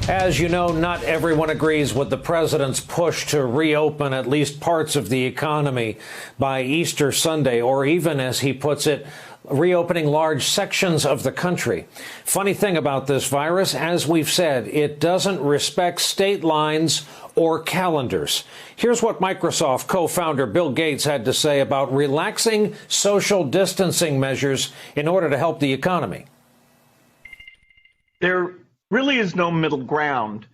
As you know, not everyone agrees with the president's push to reopen at least parts of the economy by Easter Sunday, or even, as he puts it, reopening large sections of the country. Funny thing about this virus, as we've said, it doesn't respect state lines or calendars. Here's what Microsoft co-founder Bill Gates had to say about relaxing social distancing measures in order to help the economy. There really is no middle ground.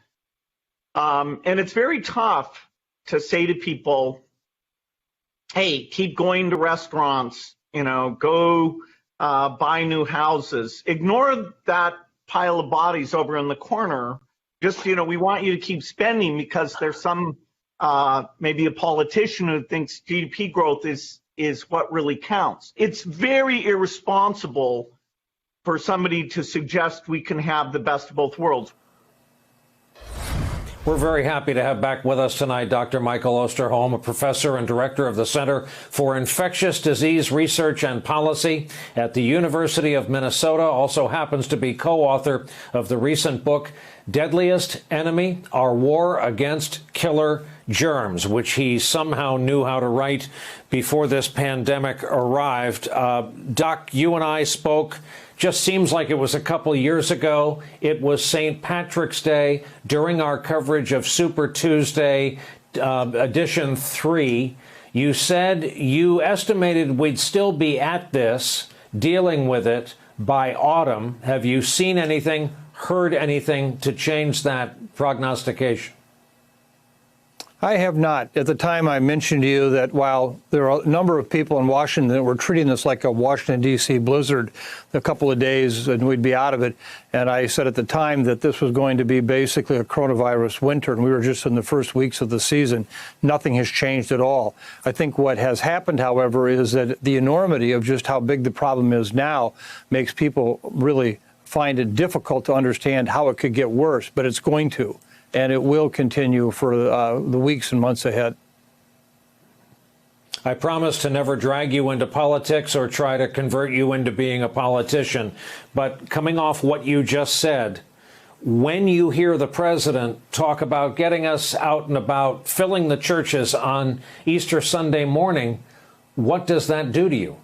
And it's very tough to say to people, hey, keep going to restaurants, go buy new houses. Ignore that pile of bodies over in the corner. Just, we want you to keep spending because there's some, maybe a politician who thinks GDP growth is what really counts. It's very irresponsible for somebody to suggest we can have the best of both worlds. We're very happy to have back with us tonight Dr. Michael Osterholm, a professor and director of the Center for Infectious Disease Research and Policy at the University of Minnesota, also happens to be co-author of the recent book, Deadliest Enemy, Our War Against Killer Germs, which he somehow knew how to write before this pandemic arrived. Doc, you and I spoke, just seems like it was a couple of years ago. It was St. Patrick's Day during our coverage of Super Tuesday, edition 3. You said you estimated we'd still be at this, dealing with it by autumn. Have you seen anything, heard anything to change that prognostication? I have not. At the time, I mentioned to you that while there are a number of people in Washington that were treating this like a Washington, D.C. blizzard, a couple of days and we'd be out of it. And I said at the time that this was going to be basically a coronavirus winter, and we were just in the first weeks of the season. Nothing has changed at all. I think what has happened, however, is that the enormity of just how big the problem is now makes people really find it difficult to understand how it could get worse, but it's going to. And it will continue for the weeks and months ahead. I promise to never drag you into politics or try to convert you into being a politician. But coming off what you just said, when you hear the president talk about getting us out and about, filling the churches on Easter Sunday morning, what does that do to you?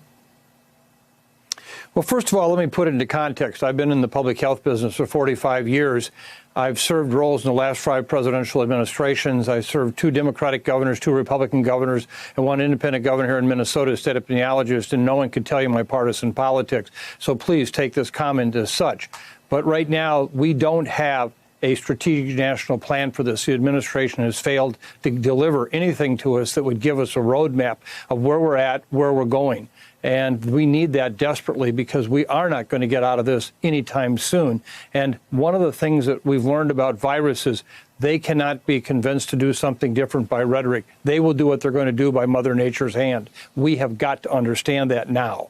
Well, first of all, let me put it into context. I've been in the public health business for 45 years. I've served roles in the last 5 presidential administrations. I served 2 Democratic governors, 2 Republican governors, and 1 independent governor here in Minnesota as state epidemiologist, and no one can tell you my partisan politics. So please take this comment as such. But right now, we don't have a strategic national plan for this. The administration has failed to deliver anything to us that would give us a roadmap of where we're at, where we're going. And we need that desperately because we are not going to get out of this anytime soon. And one of the things that we've learned about viruses, they cannot be convinced to do something different by rhetoric. They will do what they're going to do by Mother Nature's hand. We have got to understand that now.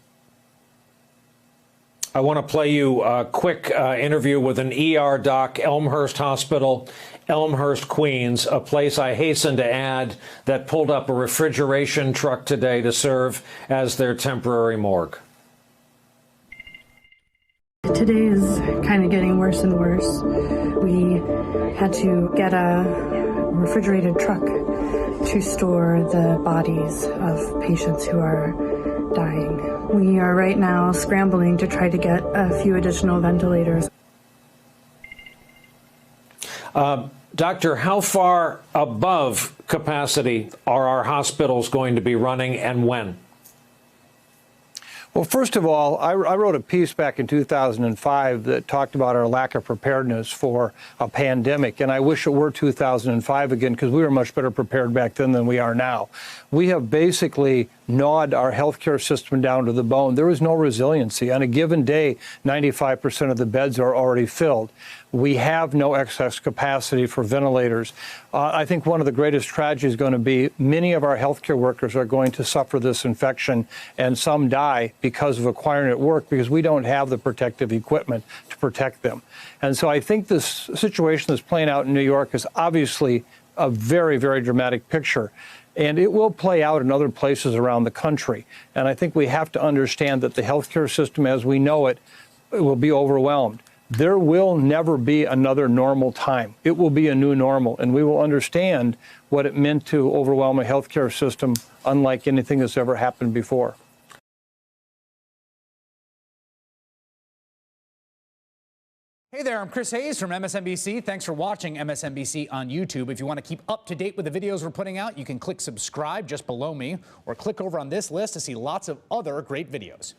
I want to play you a quick interview with an ER doc, Elmhurst Hospital, Elmhurst, Queens, a place I hasten to add that pulled up a refrigeration truck today to serve as their temporary morgue. Today is kind of getting worse and worse. We had to get a refrigerated truck to store the bodies of patients who are dying. We are right now scrambling to try to get a few additional ventilators. Doctor, how far above capacity are our hospitals going to be running, and when? Well, first of all, I wrote a piece back in 2005 that talked about our lack of preparedness for a pandemic, and I wish it were 2005 again because we were much better prepared back then than we are now. We have basically gnawed our healthcare system down to the bone. There is no resiliency. On a given day, 95% of the beds are already filled. We have no excess capacity for ventilators. I think one of the greatest tragedies is going to be many of our healthcare workers are going to suffer this infection, and some die because of acquiring it at work because we don't have the protective equipment to protect them. And so I think this situation that's playing out in New York is obviously a very, very dramatic picture. And it will play out in other places around the country. And I think we have to understand that the healthcare system as we know it will be overwhelmed. there will never be another normal time. It will be a new normal, and we will understand what it meant to overwhelm a healthcare system unlike anything that's ever happened before. Hey there, I'm Chris Hayes from MSNBC. Thanks for watching MSNBC on YouTube. If you want to keep up to date with the videos we're putting out, you can click subscribe just below me or click over on this list to see lots of other great videos.